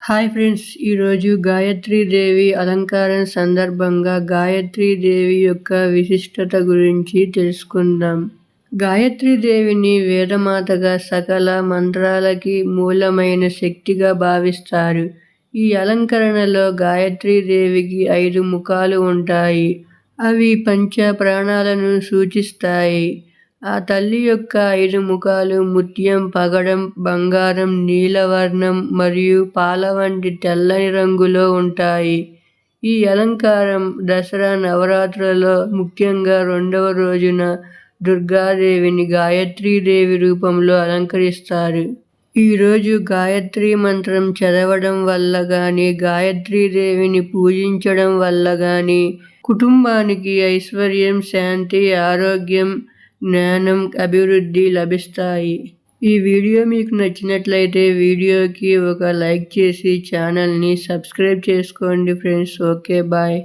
Hi friends! ఈరోజు గాయత్రీదేవి అలంకారం సందర్భంగా గాయత్రీదేవి యొక్క విశిష్టత గురించి తెలుసుకుందాం. గాయత్రీదేవిని వేదమాతగా, సకల మంత్రాలకి మూలమైన శక్తిగా భావిస్తారు. ఈ అలంకరణలో గాయత్రీదేవికి 5 ముఖాలు ఉంటాయి. అవి పంచ ప్రాణాలను సూచిస్తాయి. ఆ తల్లి యొక్క 5 ముఖాలు ముత్యం, పగడం, బంగారం, నీలవర్ణం మరియు పాల వంటి తెల్లని రంగులో ఉంటాయి. ఈ అలంకారం దసరా నవరాత్రులలో ముఖ్యంగా 2వ రోజున దుర్గాదేవిని గాయత్రీదేవి రూపంలో అలంకరిస్తారు. ఈరోజు గాయత్రీ మంత్రం చదవడం వల్ల గానీ, గాయత్రీదేవిని పూజించడం వల్ల గానీ కుటుంబానికి ఐశ్వర్యం, శాంతి, ఆరోగ్యం, జ్ఞానం, అభివృద్ధి లభిస్తాయి. ఈ వీడియో మీకు నచ్చినట్లయితే వీడియోకి ఒక లైక్ చేసి ఛానల్ని సబ్స్క్రైబ్ చేసుకోండి ఫ్రెండ్స్. Okay, bye.